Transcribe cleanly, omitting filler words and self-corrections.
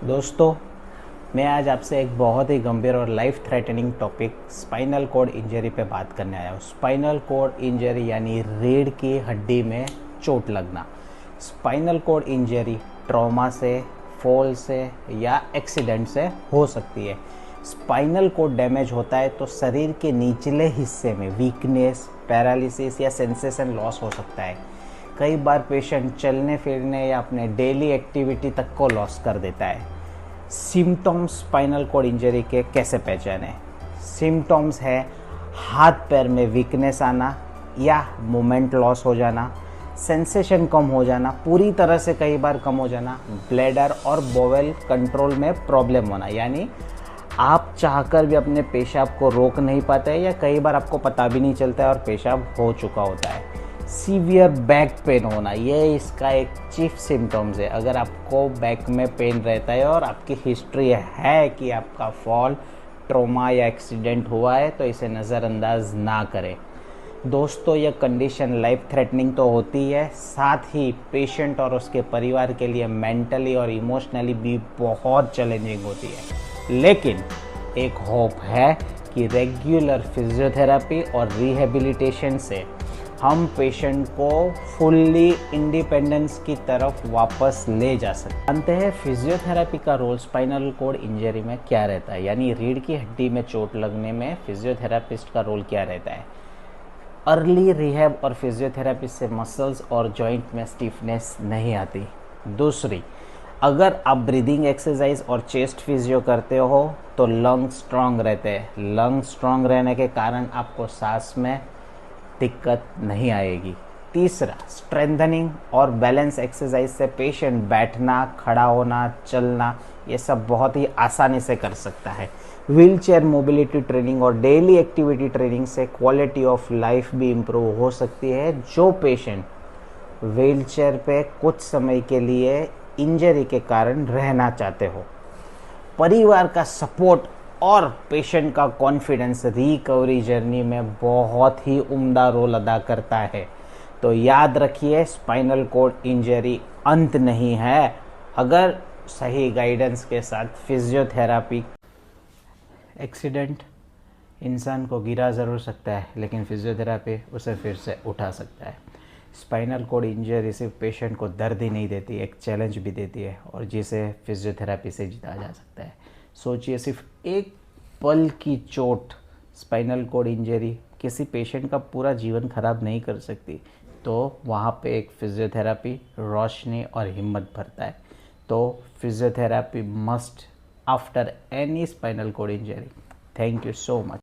दोस्तों, मैं आज आपसे एक बहुत ही गंभीर और life threatening topic spinal cord injury पे बात करने आया हूँ। स्पाइनल कॉर्ड इंजरी यानी रीढ़ की हड्डी में चोट लगना। स्पाइनल कॉर्ड इंजरी ट्रॉमा से, फॉल से या एक्सीडेंट से हो सकती है। स्पाइनल कॉर्ड डैमेज होता है तो शरीर के निचले हिस्से में वीकनेस, पैरालिसिस या सेंसेशन लॉस हो सकता है। कई बार पेशेंट चलने फिरने या अपने डेली एक्टिविटी तक को लॉस कर देता है। सिम्टम्स स्पाइनल कॉर्ड इंजरी के कैसे पहचानें? सिम्टम्स है हाथ पैर में वीकनेस आना या मोमेंट लॉस हो जाना, सेंसेशन कम हो जाना, पूरी तरह से कई बार कम हो जाना, ब्लैडर और बोवेल कंट्रोल में प्रॉब्लम होना, यानी आप चाहकर भी अपने पेशाब को रोक नहीं पाते या कई बार आपको पता भी नहीं चलता है और पेशाब हो चुका होता है। सीवियर बैक पेन होना, ये इसका एक चीफ सिम्टम्स है। अगर आपको बैक में पेन रहता है और आपकी हिस्ट्री है कि आपका फॉल, ट्रॉमा या एक्सीडेंट हुआ है तो इसे नज़रअंदाज ना करें। दोस्तों, यह कंडीशन लाइफ थ्रेटनिंग तो होती है, साथ ही पेशेंट और उसके परिवार के लिए मेंटली और इमोशनली भी बहुत चैलेंजिंग होती है। लेकिन एक होप है कि रेगुलर फिजियोथेरेपी और रिहेबिलिटेशन से हम पेशेंट को फुल्ली इंडिपेंडेंस की तरफ वापस ले जा सकते हैं। जानते हैं फिजियोथेरेपी का रोल स्पाइनल कॉर्ड इंजरी में क्या रहता है, यानी रीढ़ की हड्डी में चोट लगने में फिजियोथेरेपिस्ट का रोल क्या रहता है। अर्ली रिहैब और फिजियोथेरेपी से मसल्स और जॉइंट में स्टिफनेस नहीं आती। दूसरी, अगर आप ब्रीदिंग एक्सरसाइज और चेस्ट फिजियो करते हो तो लंग स्ट्रांग रहते हैं। लंग स्ट्रांग रहने के कारण आपको सांस में दिक्कत नहीं आएगी। तीसरा, स्ट्रेंथनिंग और बैलेंस एक्सरसाइज से पेशेंट बैठना, खड़ा होना, चलना ये सब बहुत ही आसानी से कर सकता है। व्हील चेयर मोबिलिटी ट्रेनिंग और डेली एक्टिविटी ट्रेनिंग से क्वालिटी ऑफ लाइफ भी इम्प्रूव हो सकती है। जो पेशेंट व्हील चेयर पे कुछ समय के लिए इंजरी के कारण रहना चाहते हो, परिवार का सपोर्ट और पेशेंट का कॉन्फिडेंस रिकवरी जर्नी में बहुत ही उम्दा रोल अदा करता है। तो याद रखिए, स्पाइनल कॉर्ड इंजरी अंत नहीं है। अगर सही गाइडेंस के साथ फिजियोथेरापी, एक्सीडेंट इंसान को गिरा ज़रूर सकता है लेकिन फिजियोथेरापी उसे फिर से उठा सकता है। स्पाइनल कॉर्ड इंजरी सिर्फ पेशेंट को दर्द ही नहीं देती, एक चैलेंज भी देती है और जिसे फिजियोथेरापी से जीता जा सकता है। सोचिए, सिर्फ एक पल की चोट, स्पाइनल कॉर्ड इंजरी किसी पेशेंट का पूरा जीवन खराब नहीं कर सकती, तो वहाँ पे एक फिजियोथेरापी रोशनी और हिम्मत भरता है। तो physiotherapy must after any spinal cord injury. Thank you so much.